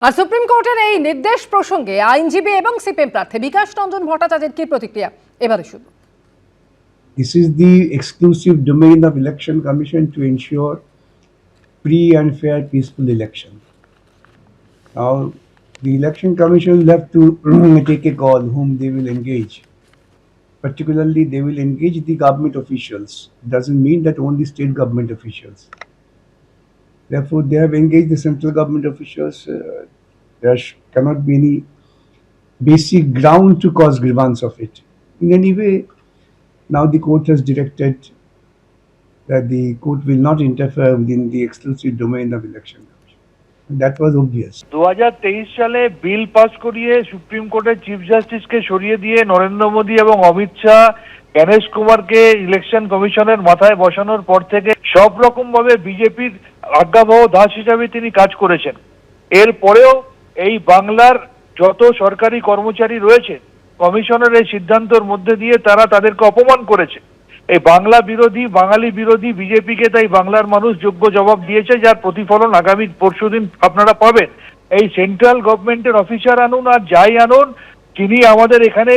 আর supreme কোর্টের এই নির্দেশ প্রসঙ্গে আইনজীবী এবং সিপিএম প্রার্থী বিকাশ রঞ্জন ভট্টাচার্যের কি প্রতিক্রিয়া এবারে শুধু। This is the exclusive domain of Election Commission to ensure free and fair, peaceful election. Now, the Election Commission will have to take a call whom they will engage. Particularly, they will engage the government officials. It doesn't mean that only state government officials. Therefore, they have engaged the central government officials. There cannot be any basic ground to cause grievance of it. In any way, now the court has directed that the court will not interfere within the exclusive domain of election commission. And that was obvious. 2023 সালে bill pass করিয়ে supreme কোর্টের chief জাস্টিসকে সরিয়ে দিয়ে নরেন্দ্র মোদী এবং অমিত শাহ গণেশ কুমারকে election কমিশনের মাথায় বসানোর পর থেকে সব রকম ভাবে বিজেপির আজ্ঞাবহ দাস হিসাবে তিনি কাজ করেছেন। এরপরেও এই বাংলার যত সরকারি কর্মচারী রয়েছে কমিশনের এই সিদ্ধান্তের মধ্যে দিয়ে তারা তাদেরকে অপমান করেছে। এই বাংলা বিরোধী বাঙালি বিরোধী বিজেপিকে তাই বাংলার মানুষ যোগ্য জবাব দিয়েছে, যার প্রতিফলন আগামী পরশুদিন আপনারা পাবেন। এই সেন্ট্রাল গভর্নমেন্টের অফিসার আনুন আর যাই আনুন, যিনি আমাদের এখানে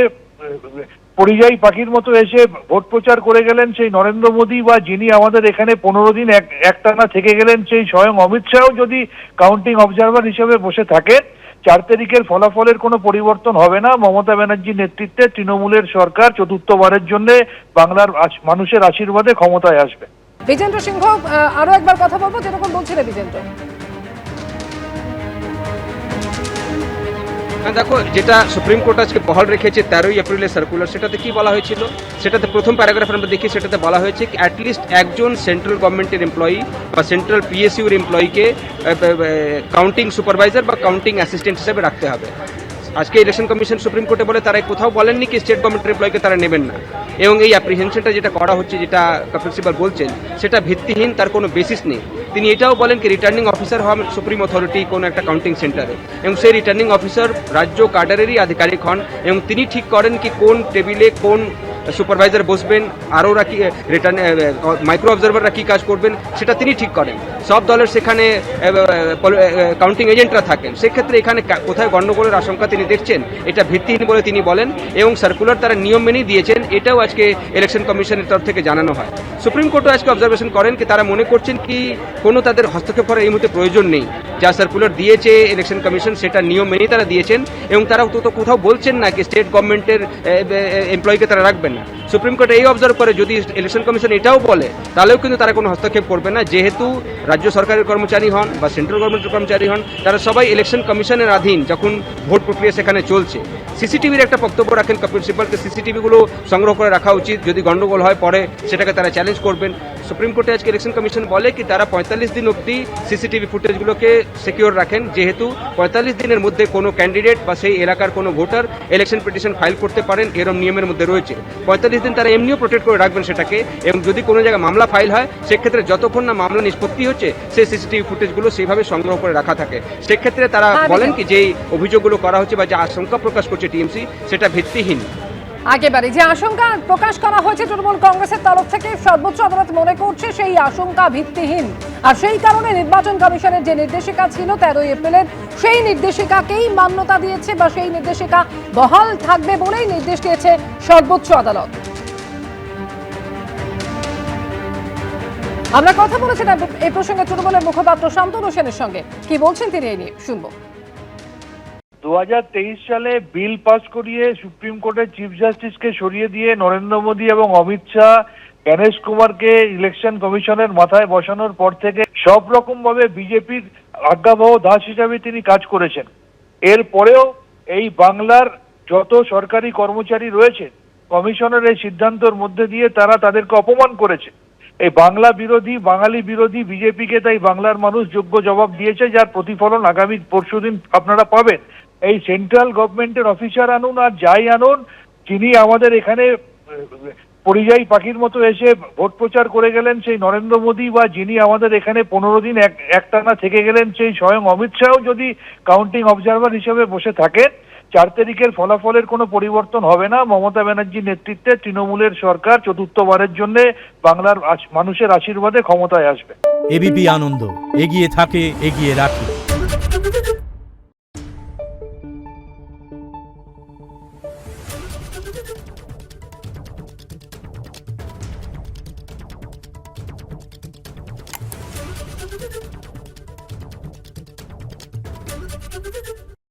পরিযায়ী পাখির মতো এসে ভোট প্রচার করে গেলেন সেই নরেন্দ্র মোদী, বা যিনি আমাদের এখানে 15 দিন একটানা থেকে গেলেন সেই স্বয়ং অমিত শাহ যদি কাউন্টিং অবজারভার হিসেবে বসে থাকেন, 4 তারিখের ফলাফলের কোনো পরিবর্তন হবে না। মমতা ব্যানার্জির নেতৃত্বে তৃণমূলের সরকার চতুর্থবারের জন্য বাংলার মানুষের আশীর্বাদে ক্ষমতায় আসবে। বিজেন্দ্র সিংহ, আরো একবার কথা বলবো যেরকম বলছিলেন বিজেন্দ্র। দেখো, যেটা সুপ্রিম কোর্ট আজকে বহাল রেখেছে 13 এপ্রিলের সার্কুলার, সেটাতে কি বলা হয়েছিল, সেটাতে প্রথম প্যারাগ্রাফে আমরা দেখি, সেটাতে বলা হয়েছে কি অ্যাটলিস্ট একজন সেন্ট্রাল গভর্নমেন্টের এমপ্লয়ি বা সেন্ট্রাল পিএসইউর এমপ্লয়িকে কাউন্টিং সুপারভাইজার বা কাউন্টিং অ্যাসিস্ট্যান্ট হিসেবে রাখতে হবে। আজকে ইলেকশন কমিশন সুপ্রিম কোর্টে বলে তারা কোথাও বলেননি কি স্টেট গভর্নমেন্টের এমপ্লয়িকে তারা নেবেন না, এবং এই অ্যাপ্রিহেনশনটা যেটা করা হচ্ছে, যেটা প্রিন্সিপাল বলছেন, সেটা ভিত্তিহীন, তার কোনো বেসিস নেই। তিনি এটাও বলেন কি রিটার্নিং অফিসার হন সুপ্রিম অথরিটি কোনো একটা কাউন্টিং সেন্টারে, এবং সেই রিটার্নিং অফিসার রাজ্য কাডারেরই আধিকারিক হন, এবং তিনি ঠিক করেন কি কোন টেবিলে কোন সুপারভাইজার বসবেন, আরোরা কি রিটার্ন মাইক্রো অবজারভাররা কী কাজ করবেন সেটা তিনি ঠিক করেন। সব দলের সেখানে কাউন্টিং এজেন্টরা থাকেন। সেক্ষেত্রে এখানে কোথায় গণ্ডগোলের আশঙ্কা তিনি দেখছেন, এটা ভিত্তিহীন বলে তিনি বলেন, এবং সার্কুলার তারা নিয়ম মেনেই দিয়েছেন, এটাও আজকে ইলেকশন কমিশনের তরফ থেকে জানানো হয়। সুপ্রিম কোর্টও আজকে অবজারভেশন করেন কি তারা মনে করছেন কি কোনো তাদের হস্তক্ষেপ করার এই মুহূর্তে প্রয়োজন নেই। যা সার্কুলার দিয়েছে ইলেকশন কমিশন সেটা নিয়ম মেনেই তারা দিয়েছেন, এবং তারা তো কোথাও বলছেন না কি স্টেট গভর্নমেন্টের এমপ্লয়িকে তারা রাখবেন না। সুপ্রিম কোর্ট এই অবজার্ভ করে যদি ইলেকশন কমিশন এটাও বলে তাহলেও কিন্তু তারা কোনো হস্তক্ষেপ করবে না, যেহেতু রাজ্য সরকারের কর্মচারী হন বা সেন্ট্রাল গভর্নমেন্টের কর্মচারী হন, তারা সবাই ইলেকশন কমিশনের অধীন যখন ভোট প্রক্রিয়া সেখানে চলছে। সিসিটিভির একটা বক্তব্য রাখেন প্রিন্সিপালকে, সিসিটিভিগুলো সংগ্রহ করে রাখা উচিত, যদি গণ্ডগোল হয় পরে সেটাকে তারা চ্যালেঞ্জ করবেন। সুপ্রিম কোর্টে আজকে ইলেকশন কমিশন বলে কি তারা 45 দিন অবধি সিসিটিভি ফুটেজগুলোকে সিকিউর রাখেন, যেহেতু 45 দিনের মধ্যে কোনো ক্যান্ডিডেট বা সেই এলাকার কোনো ভোটার ইলেকশন পিটিশন ফাইল করতে পারেন, এরম নিয়মের মধ্যে রয়েছে। 45 দিন তারা এমনিও প্রোটেক্ট করে রাখবেন সেটাকে, এবং যদি কোনো জায়গায় মামলা ফাইল হয় সেক্ষেত্রে যতক্ষণ না মামলা নিষ্পত্তি হচ্ছে সেই সিসিটিভি ফুটেজগুলো সেইভাবে সংগ্রহ করে রাখা থাকে। সেক্ষেত্রে তারা বলেন কি যে অভিযোগগুলো করা হচ্ছে বা যে আশঙ্কা প্রকাশ করছে টিএমসি সেটা ভিত্তিহীন। আগেবারে যে আশঙ্কা প্রকাশ করা হয়েছে তৃণমূল কংগ্রেসের তরফ থেকে, সর্বোচ্চ আদালত মনে করছে সেই আশঙ্কা ভিত্তিহীন, আর সেই কারণে নির্বাচন কমিশনের যে নির্দেশিকা ছিল 13 এপ্রিলের, সেই নির্দেশিকাকেই মান্যতা দিয়েছে বা সেই নির্দেশিকা বহাল থাকবে বলেই নির্দেশ দিয়েছে সর্বোচ্চ আদালত। আমরা কথা বলেছিলাম এই প্রসঙ্গে তৃণমূলের মুখপাত্র শান্তনু সেনের সঙ্গে, কি বলছেন তিনি এই নিয়ে শুনবো। 2023 সালে বিল পাস করিয়ে সুপ্রিম কোর্টের চিফ জাস্টিসকে সরিয়ে দিয়ে নরেন্দ্র মোদী এবং অমিত শাহ গণেশ কুমারকে ইলেকশন কমিশনের মাথায় বসানোর পর থেকে সব রকম ভাবে বিজেপির আজ্ঞাবহ দাস হিসাবে তিনি কাজ করেছেন। এরপরেও এই বাংলার যত সরকারি কর্মচারী রয়েছে কমিশনের এই সিদ্ধান্তের মধ্যে দিয়ে তারা তাদেরকে অপমান করেছে। এই বাংলা বিরোধী বাঙালি বিরোধী বিজেপিকে তাই বাংলার মানুষ যোগ্য জবাব দিয়েছে, যার প্রতিফলন আগামী পরশুদিন আপনারা পাবেন। এই সেন্ট্রাল গভর্নমেন্টের অফিসার আনুন আর যাই আনুন, যিনি আমাদের এখানে পরিযায়ী পাখির মতো এসে ভোট প্রচার করে গেলেন সেই নরেন্দ্র মোদী, বা যিনি আমাদের এখানে 15 দিন একটানা থেকে গেলেন সেই স্বয়ং অমিত শাহ যদি কাউন্টিং অবজারভার হিসেবে বসে থাকেন, 4 তারিখের ফলাফলের কোনো পরিবর্তন হবে না। মমতা ব্যানার্জির নেতৃত্বে তৃণমূলের সরকার চতুর্থবারের জন্য বাংলার মানুষের আশীর্বাদে ক্ষমতায় আসবে। এবিপি আনন্দ, এগিয়ে থাকে, এগিয়ে রাখে। Thank you.